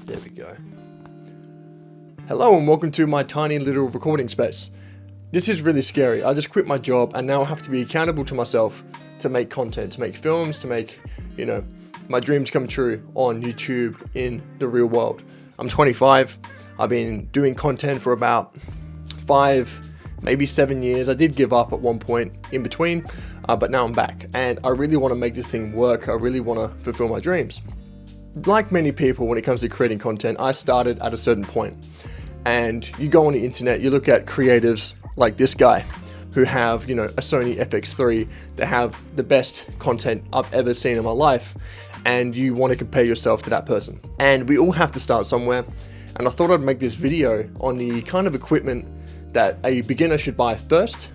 There we go. Hello and welcome to my tiny little recording space. This is really scary. I just quit my job and now I have to be accountable to myself to make content, to make films, to make, my dreams come true on YouTube in the real world. I'm 25. I've been doing content for about 5, maybe 7 years. I did give up at one point in between, but now I'm back and I really want to make this thing work. I really want to fulfill my dreams. Like many people, when it comes to creating content, I started at a certain point. And you go on the internet, you look at creatives like this guy who have, a Sony FX3, they have the best content I've ever seen in my life, and you want to compare yourself to that person. And we all have to start somewhere. And I thought I'd make this video on the kind of equipment that a beginner should buy first,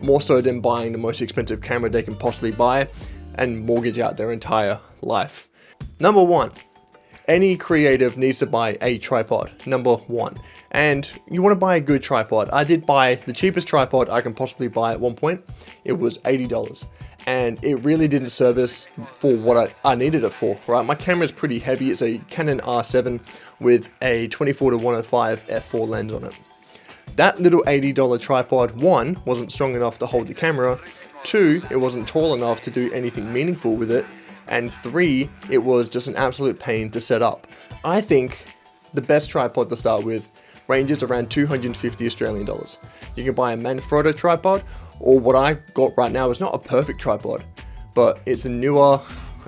more so than buying the most expensive camera they can possibly buy and mortgage out their entire life. Number 1, any creative needs to buy a tripod, number 1. And you want to buy a good tripod. I did buy the cheapest tripod I can possibly buy at one point. It was $80. And it really didn't service for what I needed it for, right? My camera is pretty heavy. It's a Canon R7 with a 24-105 f4 lens on it. That little $80 tripod, 1, wasn't strong enough to hold the camera. 2, it wasn't tall enough to do anything meaningful with it. And 3, it was just an absolute pain to set up. I think the best tripod to start with ranges around 250 Australian dollars. You can buy a Manfrotto tripod, or what I got right now is not a perfect tripod, but it's a newer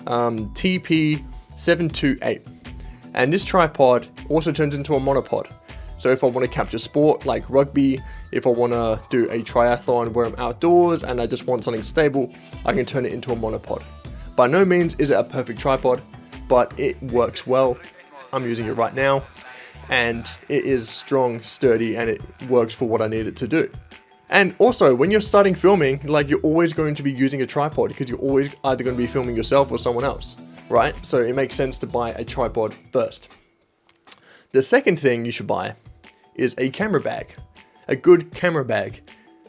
TP728. And this tripod also turns into a monopod. So if I want to capture sport like rugby, if I want to do a triathlon where I'm outdoors and I just want something stable, I can turn it into a monopod. By no means is it a perfect tripod, but it works well. I'm using it right now, and it is strong, sturdy, and it works for what I need it to do. And also, when you're starting filming, you're always going to be using a tripod because you're always either going to be filming yourself or someone else, right? So it makes sense to buy a tripod first. The second thing you should buy is a camera bag, a good camera bag.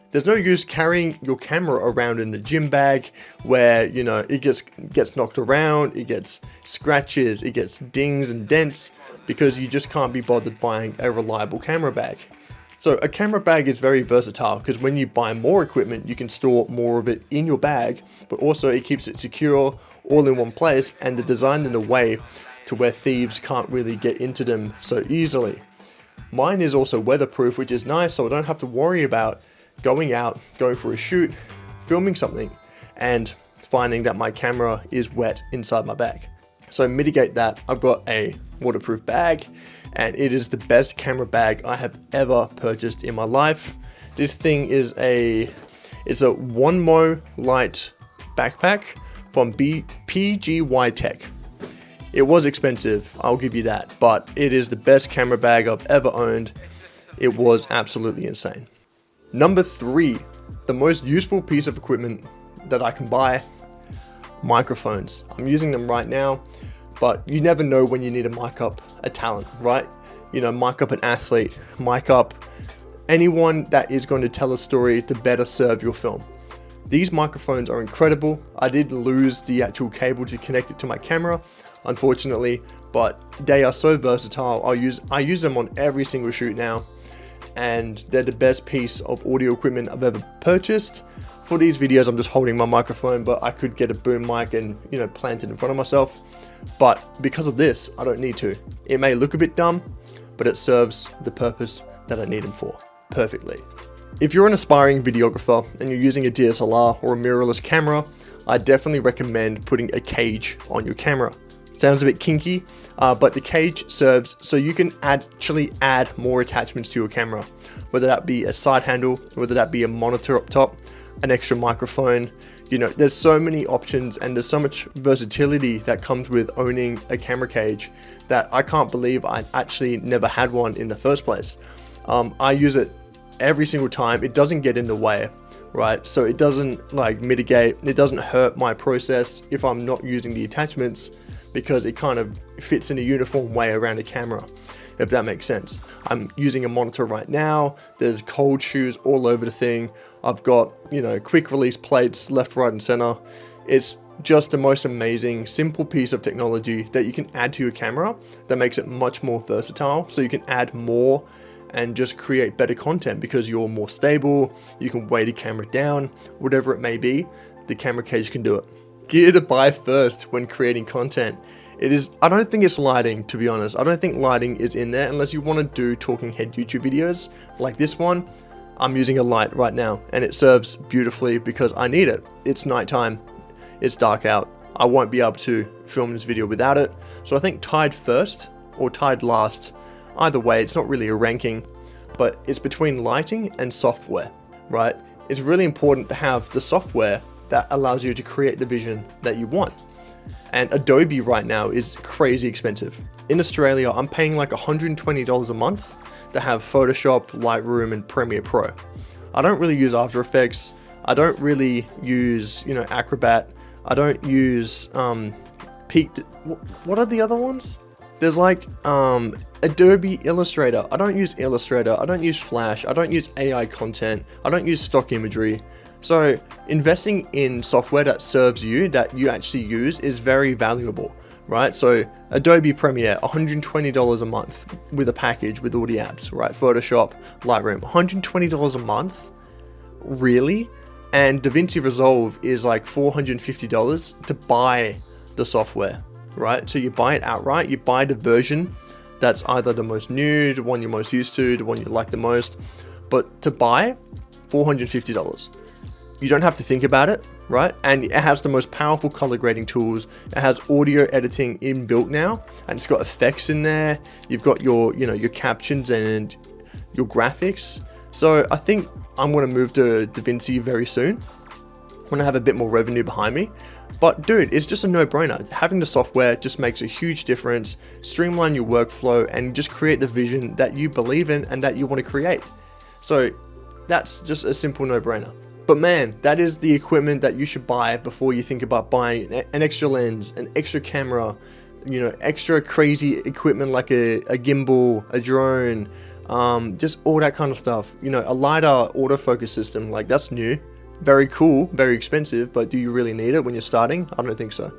There's no use carrying your camera around in a gym bag where, it gets knocked around, it gets scratches, it gets dings and dents because you just can't be bothered buying a reliable camera bag. So a camera bag is very versatile because when you buy more equipment, you can store more of it in your bag, but also it keeps it secure all in one place and they're designed in a way to where thieves can't really get into them so easily. Mine is also weatherproof, which is nice, so I don't have to worry about going out, going for a shoot, filming something, and finding that my camera is wet inside my bag. So mitigate that, I've got a waterproof bag, and it is the best camera bag I have ever purchased in my life. This thing is it's a Onmo Light backpack from PGY Tech. It was expensive, I'll give you that, but it is the best camera bag I've ever owned. It was absolutely insane. Number 3, the most useful piece of equipment that I can buy, microphones. I'm using them right now, but you never know when you need to mic up a talent, right? Mic up an athlete, mic up anyone that is going to tell a story to better serve your film. These microphones are incredible. I did lose the actual cable to connect it to my camera, unfortunately, but they are so versatile. I use them on every single shoot now. And they're the best piece of audio equipment I've ever purchased. For these videos, I'm just holding my microphone, but I could get a boom mic and, plant it in front of myself. But because of this, I don't need to. It may look a bit dumb, but it serves the purpose that I need them for perfectly. If you're an aspiring videographer and you're using a DSLR or a mirrorless camera, I definitely recommend putting a cage on your camera. Sounds a bit kinky, but the cage serves so you can actually add more attachments to your camera, whether that be a side handle, whether that be a monitor up top, an extra microphone. There's so many options and there's so much versatility that comes with owning a camera cage that I can't believe I actually never had one in the first place. I use it every single time. It doesn't get in the way, right? So it doesn't mitigate, it doesn't hurt my process if I'm not using the attachments, because it kind of fits in a uniform way around a camera, if that makes sense. I'm using a monitor right now. There's cold shoes all over the thing. I've got, quick release plates left, right, and center. It's just the most amazing, simple piece of technology that you can add to your camera that makes it much more versatile. So you can add more and just create better content because you're more stable. You can weigh the camera down, whatever it may be, the camera case can do it. Gear to buy first when creating content. I don't think it's lighting, to be honest. I don't think lighting is in there unless you want to do talking head YouTube videos like this one. I'm using a light right now and it serves beautifully because I need it. It's nighttime, it's dark out. I won't be able to film this video without it. So I think tied first or tied last, either way, it's not really a ranking, but it's between lighting and software, right? It's really important to have the software that allows you to create the vision that you want. And Adobe right now is crazy expensive. In Australia, I'm paying like $120 a month to have Photoshop, Lightroom, and Premiere Pro. I don't really use After Effects. I don't really use, Acrobat. I don't use what are the other ones? There's like Adobe Illustrator. I don't use Illustrator. I don't use Flash. I don't use AI content. I don't use stock imagery. So investing in software that serves you, that you actually use, is very valuable, right? So Adobe Premiere, $120 a month with a package with all the apps, right? Photoshop, Lightroom, $120 a month? Really? And DaVinci Resolve is like $450 to buy the software, right? So you buy it outright, you buy the version that's either the most new, the one you're most used to, the one you like the most, but to buy, $450. You don't have to think about it, right? And it has the most powerful color grading tools. It has audio editing inbuilt now, and it's got effects in there. You've got your captions and your graphics. So I think I'm gonna move to DaVinci very soon when I have a bit more revenue behind me. But dude, it's just a no-brainer. Having the software just makes a huge difference. Streamline your workflow and just create the vision that you believe in and that you want to create. So that's just a simple no-brainer. But man, that is the equipment that you should buy before you think about buying an extra lens, an extra camera, extra crazy equipment like a gimbal, a drone, just all that kind of stuff. A LiDAR autofocus system, like that's new, very cool, very expensive, but do you really need it when you're starting? I don't think so.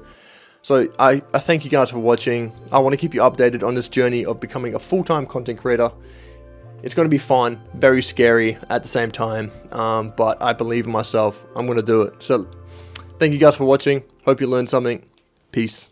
So I thank you guys for watching. I want to keep you updated on this journey of becoming a full-time content creator. It's going to be fun, very scary at the same time, but I believe in myself. I'm going to do it. So thank you guys for watching. Hope you learned something. Peace.